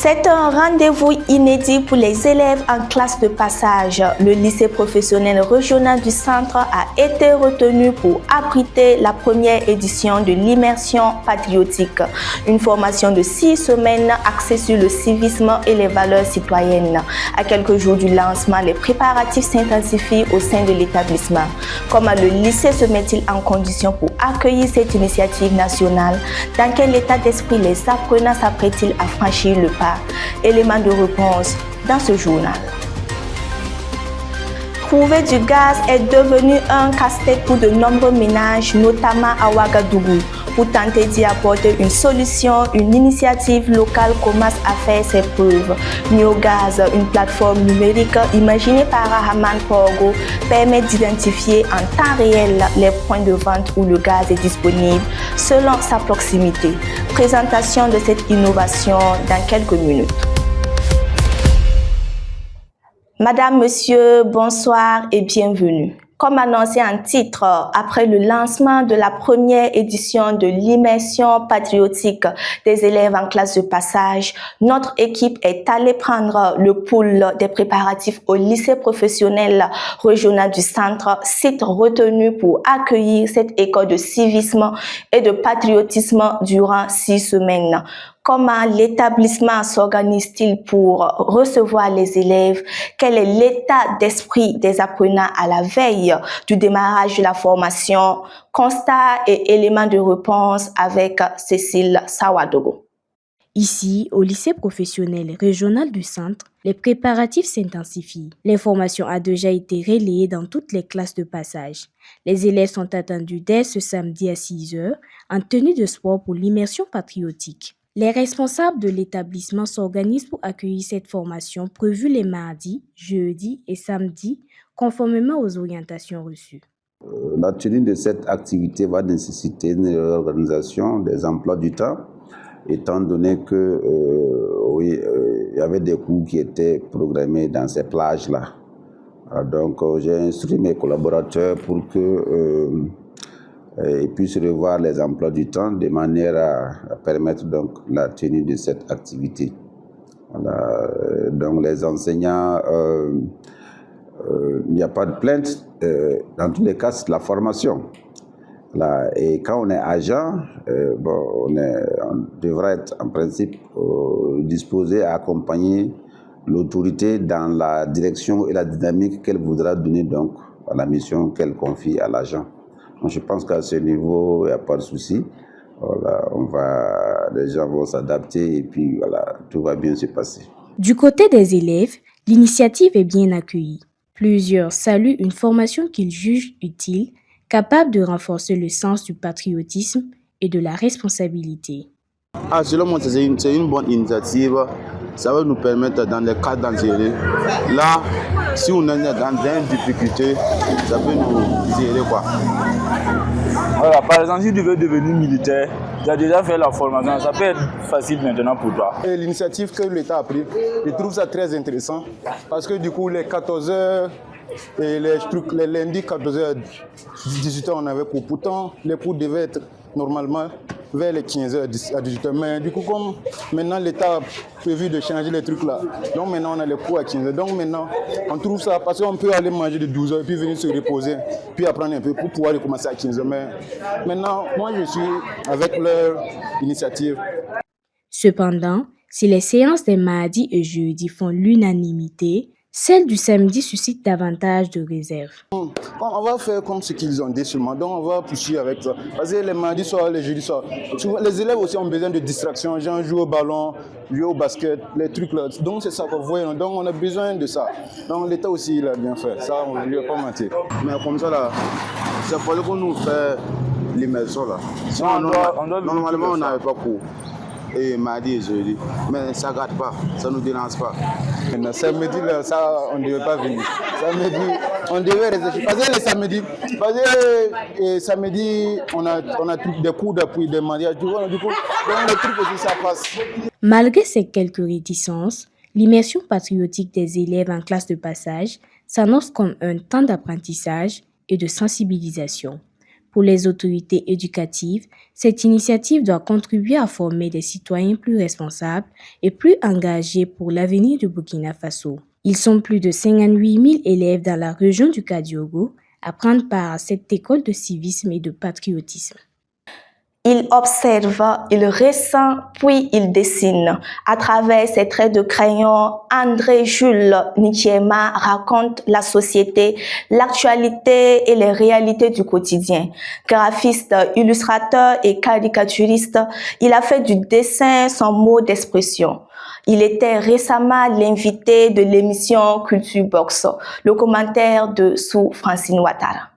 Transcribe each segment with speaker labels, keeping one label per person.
Speaker 1: C'est un rendez-vous inédit pour les élèves en classe de passage. Le lycée professionnel régional du centre a été retenu pour abriter la première édition de l'immersion patriotique, une formation de 6 semaines axée sur le civisme et les valeurs citoyennes. À quelques jours du lancement, les préparatifs s'intensifient au sein de l'établissement. Comment le lycée se met-il en condition pour accueillir cette initiative nationale? Dans quel état d'esprit les apprenants s'apprêtent-ils à franchir le pas? Élément de réponse dans ce journal. Trouver du gaz est devenu un casse-tête pour de nombreux ménages, notamment à Ouagadougou. Pour tenter d'y apporter une solution, une initiative locale commence à faire ses preuves. NioGaz, une plateforme numérique imaginée par Rahman Porgo, permet d'identifier en temps réel les points de vente où le gaz est disponible selon sa proximité. Présentation de cette innovation dans quelques minutes. Madame, Monsieur, bonsoir et bienvenue. Comme annoncé en titre, après le lancement de la première édition de l'immersion patriotique des élèves en classe de passage, notre équipe est allée prendre le pouls des préparatifs au lycée professionnel régional du centre, site retenu pour accueillir cette école de civisme et de patriotisme durant 6 semaines. Comment l'établissement s'organise-t-il pour recevoir les élèves? Quel est l'état d'esprit des apprenants à la veille du démarrage de la formation? Constat et éléments de réponse avec Cécile Sawadogo.
Speaker 2: Ici, au lycée professionnel régional du centre, les préparatifs s'intensifient. L'information a déjà été relayée dans toutes les classes de passage. Les élèves sont attendus dès ce samedi à 6 h en tenue de sport pour l'immersion patriotique. Les responsables de l'établissement s'organisent pour accueillir cette formation prévue les mardis, jeudis et samedis, conformément aux orientations reçues.
Speaker 3: La tenue de cette activité va nécessiter une réorganisation des emplois du temps, étant donné que il y avait des cours qui étaient programmés dans ces plages-là. Donc j'ai instruit mes collaborateurs pour que ils puissent revoir les emplois du temps de manière à permettre donc la tenue de cette activité. Voilà. Donc les enseignants, il n'y a pas de plainte. Dans tous les cas, c'est la formation. Là, et quand on est agent, on devrait être en principe disposé à accompagner l'autorité dans la direction et la dynamique qu'elle voudra donner donc à la mission qu'elle confie à l'agent. Donc, je pense qu'à ce niveau, il n'y a pas de souci. Voilà, les gens vont s'adapter et puis voilà, tout va bien se passer.
Speaker 2: Du côté des élèves, l'initiative est bien accueillie. Plusieurs saluent une formation qu'ils jugent utile, capable de renforcer le sens du patriotisme et de la responsabilité.
Speaker 4: Selon moi, c'est une bonne initiative. Ça va nous permettre dans les cas dangereux. Là, si on est dans des difficultés, ça peut nous aider, quoi.
Speaker 5: Voilà, par exemple, si tu veux devenir militaire, tu as déjà fait la formation, ça peut être facile maintenant pour toi.
Speaker 6: L'initiative que l'État a prise, je trouve ça très intéressant parce que du coup, les 14 h et les lundis 14 h, 18 h, on avait cours. Pourtant, les cours devaient être normalement vers les 15 h à 18 h. Mais du coup, comme maintenant l'État a prévu de changer les trucs là, donc maintenant on a les cours à 15 h. Donc maintenant, on trouve ça parce qu'on peut aller manger de 12 h et puis venir se reposer, puis apprendre un peu pour pouvoir recommencer à 15 h. Mais maintenant, moi je suis avec leur initiative.
Speaker 2: Cependant, si les séances des mardis et jeudis font l'unanimité, celle du samedi suscite davantage de réserves.
Speaker 6: On va faire comme ce qu'ils ont dit seulement, donc on va poursuivre avec ça. Parce que les mardis soirs, les jeudis soirs, les élèves aussi ont besoin de distraction, genre jouer au ballon, jouer au basket, les trucs là. Donc c'est ça qu'on voit, donc on a besoin de ça. Donc l'État aussi il a bien fait, ça on ne lui a pas menti.
Speaker 4: Mais comme ça là, c'est pour qu'on nous fait l'immersion là. Sinon, normalement on n'avait pas cours. Et mardi et jeudi. Mais ça ne garde pas, ça ne nous dérange pas.
Speaker 6: Maintenant, samedi, là, ça, on ne devait pas venir. Samedi, on devait rester. Parce que samedi, on a des cours d'appui, des mariages. Du coup, donc les trucs aussi, ça passe.
Speaker 2: Malgré ces quelques réticences, l'immersion patriotique des élèves en classe de passage s'annonce comme un temps d'apprentissage et de sensibilisation. Pour les autorités éducatives, cette initiative doit contribuer à former des citoyens plus responsables et plus engagés pour l'avenir du Burkina Faso. Ils sont plus de 58 000 élèves dans la région du Kadiogo à prendre part à cette école de civisme et de patriotisme.
Speaker 1: Il observe, il ressent, puis il dessine. À travers ses traits de crayon, André-Jules Nikiema raconte la société, l'actualité et les réalités du quotidien. Graphiste, illustrateur et caricaturiste, il a fait du dessin son mot d'expression. Il était récemment l'invité de l'émission Culture Box, le commentaire de Sou Francine Ouattara.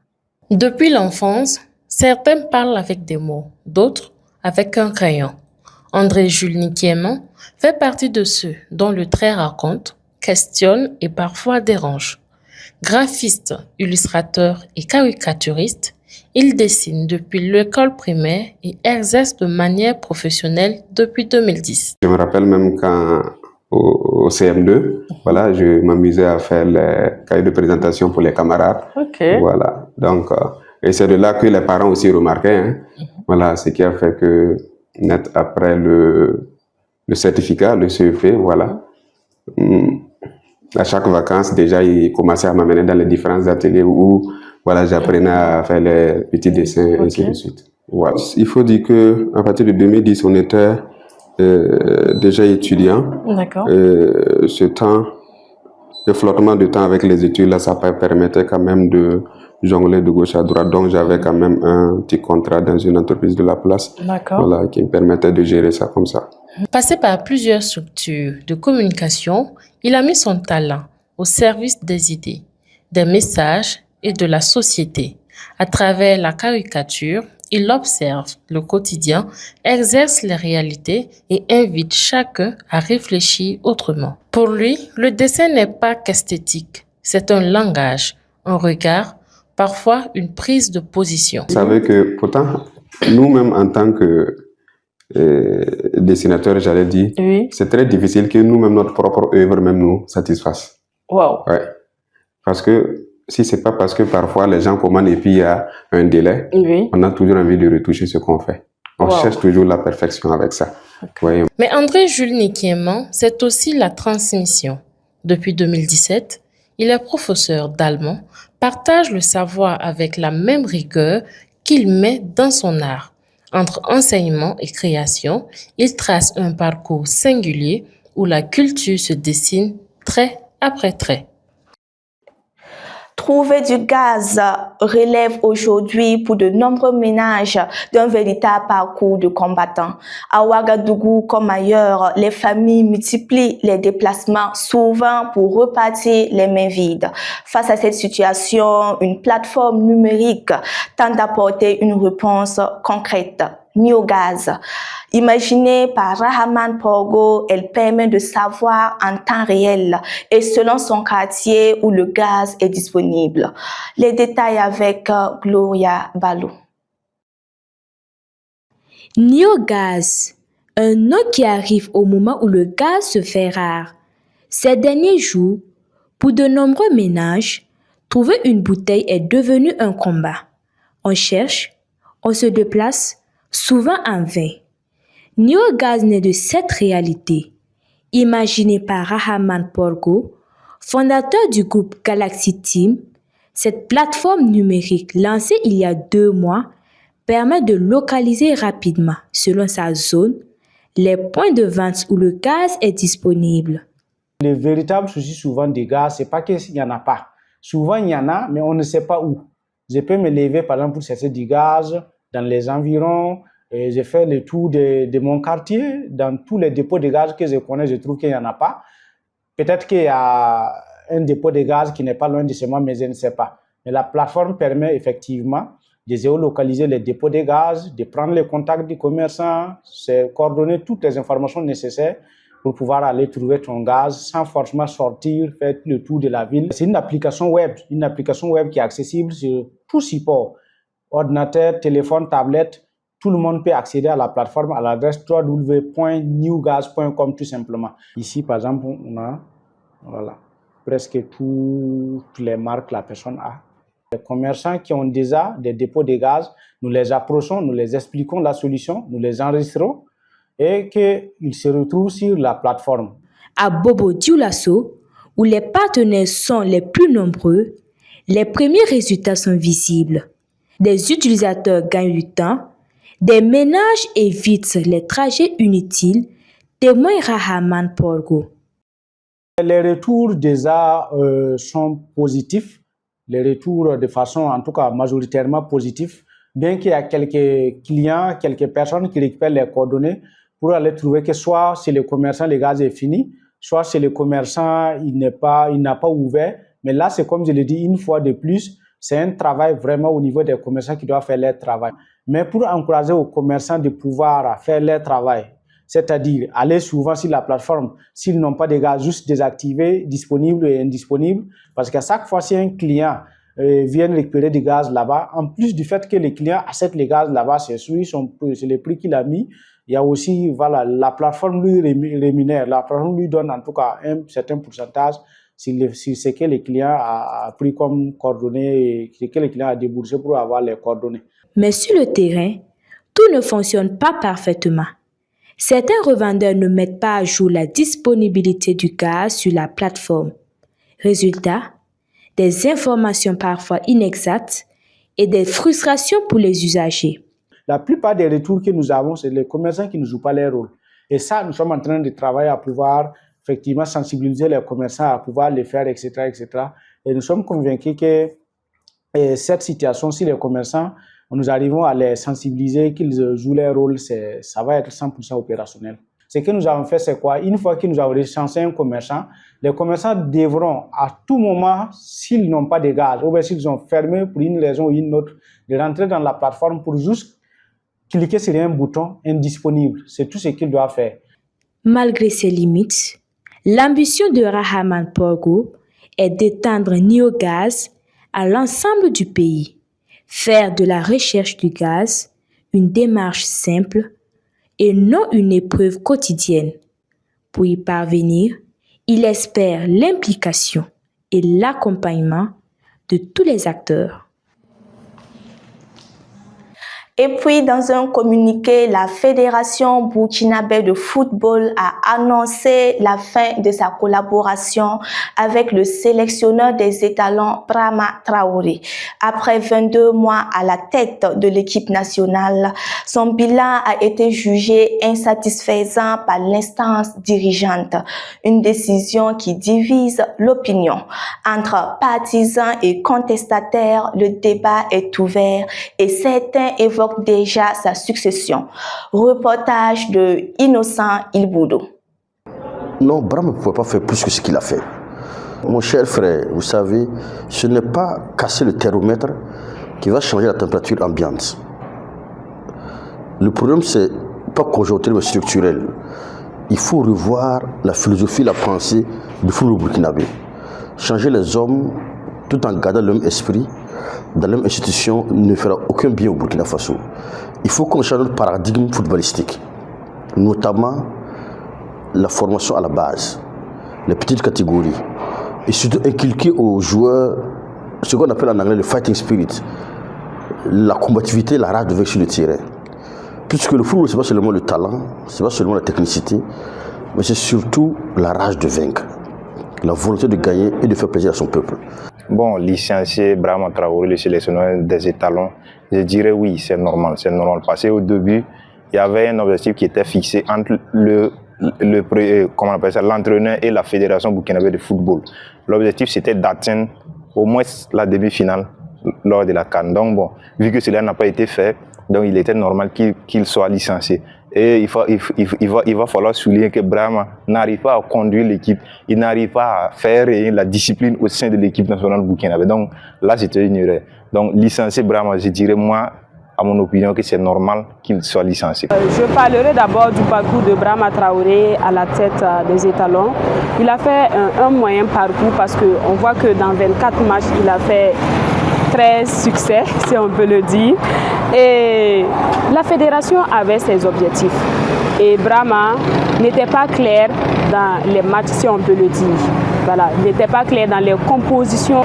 Speaker 7: Depuis l'enfance, certains parlent avec des mots, d'autres avec un crayon. André-Jules Nikiema fait partie de ceux dont le trait raconte, questionne et parfois dérange. Graphiste, illustrateur et caricaturiste, il dessine depuis l'école primaire et exerce de manière professionnelle depuis 2010.
Speaker 8: Je me rappelle même quand au CM2, voilà, je m'amusais à faire les cahiers de présentation pour les camarades. Voilà, donc et c'est de là que les parents aussi remarquaient, hein. Voilà, ce qui a fait que net après le certificat, le CEP, voilà, à chaque vacances déjà ils commençaient à m'amener dans les différents ateliers où voilà, j'apprenais à faire les petits dessins et ainsi de suite. Voilà. Il faut dire que à partir de 2010, on était déjà étudiant.
Speaker 7: D'accord.
Speaker 8: Ce temps, le flottement de temps avec les études, là, ça permettait quand même de jongler de gauche à droite. Donc, j'avais quand même un petit contrat dans une entreprise de la place.
Speaker 7: D'accord.
Speaker 8: Voilà, qui me permettait de gérer ça comme ça.
Speaker 7: Passé par plusieurs structures de communication, il a mis son talent au service des idées, des messages et de la société. À travers la caricature, il observe le quotidien, exerce les réalités et invite chacun à réfléchir autrement. Pour lui, le dessin n'est pas qu'esthétique, c'est un langage, un regard, parfois une prise de position.
Speaker 8: Vous savez que pourtant, nous-mêmes en tant que dessinateurs, j'allais dire,
Speaker 7: Oui.
Speaker 8: c'est très difficile que nous-mêmes, notre propre œuvre, même nous satisfasse.
Speaker 7: Wow.
Speaker 8: Ouais. Parce que si c'est pas parce que parfois les gens commandent et puis il y a un délai,
Speaker 7: Oui.
Speaker 8: on a toujours envie de retoucher ce qu'on fait. On cherche toujours la perfection avec ça. Ouais.
Speaker 7: Mais André-Jules Nikiema, c'est aussi la transmission. Depuis 2017, il est professeur d'allemand, partage le savoir avec la même rigueur qu'il met dans son art. Entre enseignement et création, il trace un parcours singulier où la culture se dessine trait après trait.
Speaker 1: Trouver du gaz relève aujourd'hui pour de nombreux ménages d'un véritable parcours de combattant. À Ouagadougou comme ailleurs, les familles multiplient les déplacements souvent pour repartir les mains vides. Face à cette situation, une plateforme numérique tente d'apporter une réponse concrète. Niogaz. Imaginée par Rahman Porgo, elle permet de savoir en temps réel et selon son quartier où le gaz est disponible. Les détails avec Gloria Balou.
Speaker 2: Niogaz, un nom qui arrive au moment où le gaz se fait rare. Ces derniers jours, pour de nombreux ménages, trouver une bouteille est devenu un combat. On cherche, on se déplace, souvent en vain. Niogaz naît de cette réalité. Imaginée par Rahman Porgo, fondateur du groupe Galaxy Team, cette plateforme numérique lancée il y a 2 mois permet de localiser rapidement, selon sa zone, les points de vente où le gaz est disponible.
Speaker 9: Le véritable souci souvent des gaz, c'est pas qu'il n'y en a pas. Souvent il y en a, mais on ne sait pas où. Je peux me lever par exemple pour chercher du gaz dans les environs. Et j'ai fait le tour de mon quartier, dans tous les dépôts de gaz que je connais, je trouve qu'il n'y en a pas. Peut-être qu'il y a un dépôt de gaz qui n'est pas loin de chez moi, mais je ne sais pas. Mais la plateforme permet effectivement de géolocaliser les dépôts de gaz, de prendre les contacts du commerçant, de coordonner toutes les informations nécessaires pour pouvoir aller trouver ton gaz sans forcément sortir, faire le tour de la ville. C'est une application web qui est accessible sur tout support, ordinateur, téléphone, tablette. Tout le monde peut accéder à la plateforme à l'adresse www.newgaz.com tout simplement. Ici, par exemple, on a presque toutes les marques que la personne a. Les commerçants qui ont déjà des dépôts de gaz, nous les approchons, nous les expliquons la solution, nous les enregistrons et qu'ils se retrouvent sur la plateforme.
Speaker 2: À Bobo Dioulasso, où les partenaires sont les plus nombreux, les premiers résultats sont visibles. Des utilisateurs gagnent du temps, des ménages évitent les trajets inutiles, témoigne Rahaman Porgo.
Speaker 9: Les retours déjà sont positifs, les retours de façon en tout cas majoritairement positifs, bien qu'il y a quelques clients, quelques personnes qui récupèrent les coordonnées pour aller trouver que soit chez le commerçant le gaz est fini, soit chez le commerçant il n'a pas ouvert. Mais là, c'est comme je l'ai dit une fois de plus, c'est un travail vraiment au niveau des commerçants qui doivent faire leur travail. Mais pour encourager aux commerçants de pouvoir faire leur travail, c'est-à-dire aller souvent sur la plateforme, s'ils n'ont pas de gaz, juste désactiver, disponible et indisponible, parce qu'à chaque fois, si un client vient récupérer du gaz là-bas, en plus du fait que le client achète le gaz là-bas, c'est le prix qu'il a mis, il y a aussi, voilà, la plateforme lui rémunère, la plateforme lui donne en tout cas un certain pourcentage sur ce que le client a pris comme coordonnées, ce que le client a déboursé pour avoir les coordonnées.
Speaker 2: Mais sur le terrain, tout ne fonctionne pas parfaitement. Certains revendeurs ne mettent pas à jour la disponibilité du gaz sur la plateforme. Résultat, des informations parfois inexactes et des frustrations pour les usagers.
Speaker 9: La plupart des retours que nous avons, c'est les commerçants qui ne jouent pas leur rôle. Et ça, nous sommes en train de travailler à pouvoir effectivement sensibiliser les commerçants à pouvoir le faire, etc., etc. Et nous sommes convaincus que cette situation, si les commerçants, nous arrivons à les sensibiliser, qu'ils jouent leur rôle, ça va être 100% opérationnel. Ce que nous avons fait, c'est quoi? Une fois que nous avons recensé un commerçant, les commerçants devront à tout moment, s'ils n'ont pas de gaz, ou bien s'ils ont fermé pour une raison ou une autre, de rentrer dans la plateforme pour juste cliquer sur un bouton indisponible. C'est tout ce qu'ils doivent faire.
Speaker 2: Malgré ses limites, l'ambition de Rahaman Porgo est d'étendre NeoGaz à l'ensemble du pays. Faire de la recherche du gaz une démarche simple et non une épreuve quotidienne. Pour y parvenir, il espère l'implication et l'accompagnement de tous les acteurs.
Speaker 1: Et puis, dans un communiqué, la Fédération burkinabé de football a annoncé la fin de sa collaboration avec le sélectionneur des étalons Brahma Traoré. Après 22 mois à la tête de l'équipe nationale, son bilan a été jugé insatisfaisant par l'instance dirigeante. Une décision qui divise l'opinion. Entre partisans et contestataires, le débat est ouvert et certains évoquent déjà sa succession. Reportage de Innocent Ilboudo.
Speaker 10: Non, Brahma ne pouvait pas faire plus que ce qu'il a fait. Mon cher frère, vous savez, ce n'est pas casser le thermomètre qui va changer la température ambiante. Le problème, c'est pas conjoncturel mais structurel. Il faut revoir la philosophie, la pensée du football burkinabé. Changer les hommes tout en gardant le même esprit dans la même institution ne fera aucun bien au Burkina Faso. Il faut qu'on change notre paradigme footballistique, notamment la formation à la base, les petites catégories, et surtout inculquer aux joueurs ce qu'on appelle en anglais le fighting spirit, la combativité, la rage de vaincre sur le terrain. Puisque le football, ce n'est pas seulement le talent, ce n'est pas seulement la technicité, mais c'est surtout la rage de vaincre, la volonté de gagner et de faire plaisir à son peuple.
Speaker 11: Bon, licencier Brahma Traoré, le sélectionneur des étalons, je dirais oui, c'est normal. C'est normal parce qu'au début, il y avait un objectif qui était fixé entre l'entraîneur et la fédération burkinabé de football. L'objectif, c'était d'atteindre au moins la demi-finale lors de la CAN. Donc bon, vu que cela n'a pas été fait, donc il était normal qu'il soit licencié. Et il va falloir souligner que Brahma n'arrive pas à conduire l'équipe, il n'arrive pas à faire la discipline au sein de l'équipe nationale burkinabé. Donc là, c'était une erreur. Donc licencier Brahma, je dirais moi, à mon opinion, que c'est normal qu'il soit licencié.
Speaker 12: Je parlerai d'abord du parcours de Brahma Traoré à la tête des étalons. Il a fait un moyen parcours parce qu'on voit que dans 24 matchs, il a fait 13 succès, si on peut le dire. Et la fédération avait ses objectifs. Et Brahma n'était pas clair dans les matchs, si on peut le dire. Voilà, il n'était pas clair dans les compositions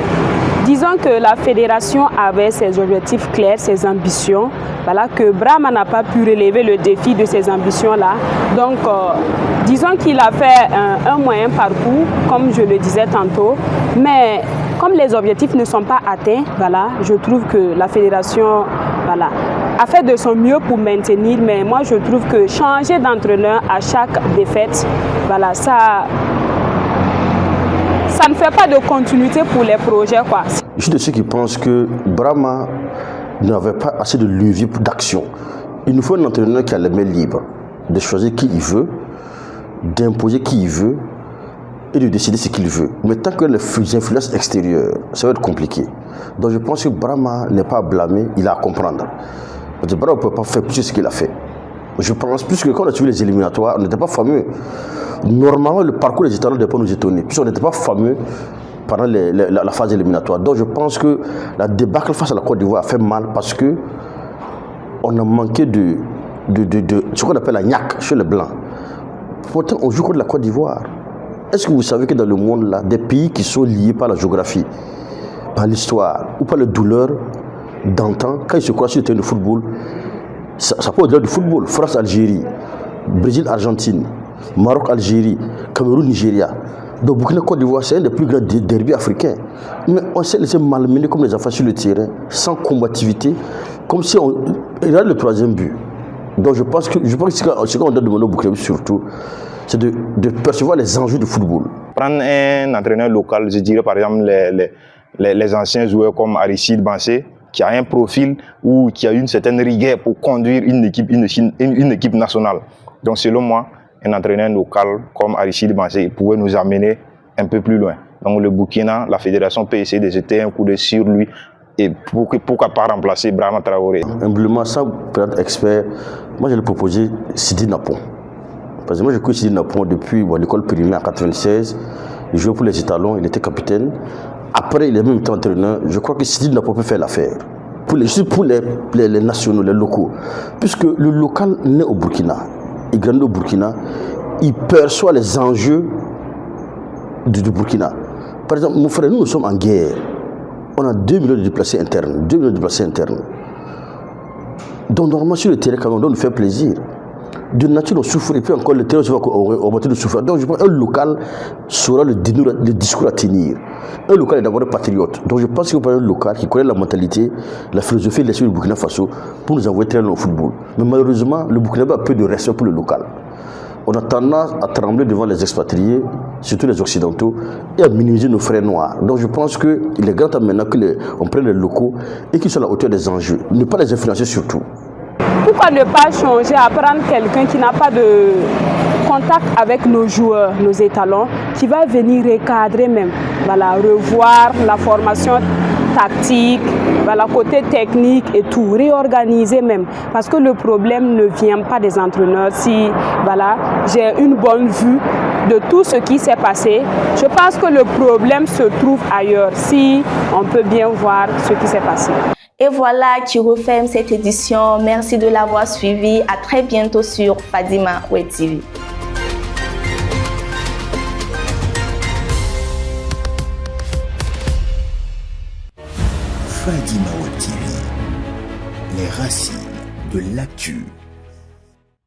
Speaker 12: disons que la fédération avait ses objectifs clairs, ses ambitions, voilà, que Brahma n'a pas pu relever le défi de ces ambitions-là. Donc, disons qu'il a fait un moyen parcours, comme je le disais tantôt, mais comme les objectifs ne sont pas atteints, voilà, je trouve que la fédération voilà, a fait de son mieux pour maintenir, mais moi je trouve que changer d'entraîneur à chaque défaite, voilà, ça ne fait pas de continuité pour les projets, quoi.
Speaker 10: Je suis de ceux qui pensent que Brahma n'avait pas assez de levier d'action. Il nous faut un entraîneur qui a les mains libres, de choisir qui il veut, d'imposer qui il veut et de décider ce qu'il veut. Mais tant que les influences extérieures, ça va être compliqué. Donc je pense que Brahma n'est pas à blâmer, il a à comprendre. Parce que Brahma ne peut pas faire plus que ce qu'il a fait. Je pense plus que quand on a suivi les éliminatoires, on n'était pas fameux. Normalement, le parcours des étalons ne doit pas nous étonner, puisqu'on n'était pas fameux pendant la phase éliminatoire. Donc je pense que la débâcle face à la Côte d'Ivoire a fait mal parce que on a manqué de ce qu'on appelle la niaque chez les Blancs. Pourtant, on joue contre la Côte d'Ivoire. Est-ce que vous savez que dans le monde, là, des pays qui sont liés par la géographie, par l'histoire ou par les douleurs d'antan, quand ils se croisent sur le terrain de football, ça peut au-delà du football. France-Algérie, Brésil-Argentine, Maroc-Algérie, Cameroun-Nigéria. Donc Burkina-Côte d'Ivoire, c'est un des plus grands derbys africains. Mais on s'est laissé malmener comme les enfants sur le terrain, sans combativité, comme si on regarde le troisième but. Donc je pense que ce qu'on doit demander au Burkina surtout, c'est de percevoir les enjeux du football.
Speaker 11: Prendre un entraîneur local, je dirais par exemple les anciens joueurs comme Aristide Bansé, qui a un profil ou qui a une certaine rigueur pour conduire une équipe nationale. Donc selon moi, un entraîneur local comme Aristide Bansé pouvait nous amener un peu plus loin. Donc le Burkina, la fédération peut essayer de jeter un coup de sur lui et pourquoi pas remplacer Brahma Traoré.
Speaker 10: Humblement, sans être expert, moi je l'ai proposé Sidi Napon. Parce que moi, j'ai connu Sidi Napon depuis l'école primaire en 1996. Il jouait pour les étalons, il était capitaine. Après, il est même été entraîneur. Je crois que Sidi Napon peut faire l'affaire. Pour les nationaux, les locaux. Puisque le local naît au Burkina, il grandit au Burkina, il perçoit les enjeux du Burkina. Par exemple, mon frère, nous sommes en guerre. On a 2 millions de déplacés internes. 2 millions de déplacés internes. Donc, normalement, sur le terrain, quand on doit nous faire plaisir. De nature, on souffre et puis encore le terrain va augmenter de souffrir. Donc je pense qu'un local saura le discours à tenir. Un local est d'abord un patriote. Donc je pense qu'il faut un local qui connaît la mentalité, la philosophie de l'esprit du Burkina Faso pour nous envoyer très loin au football. Mais malheureusement, le Burkina a peu de respect pour le local. On a tendance à trembler devant les expatriés, surtout les occidentaux, et à minimiser nos frères noirs. Donc je pense qu'il est grand temps maintenant qu'on prenne les locaux et qu'ils soient à la hauteur des enjeux. Ne pas les influencer surtout.
Speaker 12: Pourquoi ne pas changer, apprendre quelqu'un qui n'a pas de contact avec nos joueurs, nos étalons, qui va venir recadrer même, voilà, revoir la formation tactique, voilà, côté technique et tout, réorganiser même. Parce que le problème ne vient pas des entraîneurs. Si voilà, j'ai une bonne vue de tout ce qui s'est passé, je pense que le problème se trouve ailleurs, si on peut bien voir ce qui s'est passé.
Speaker 1: Et voilà qui referme cette édition. Merci de l'avoir suivi. À très bientôt sur Fadima Web TV.
Speaker 13: Fadima Web TV, les racines de l'actu.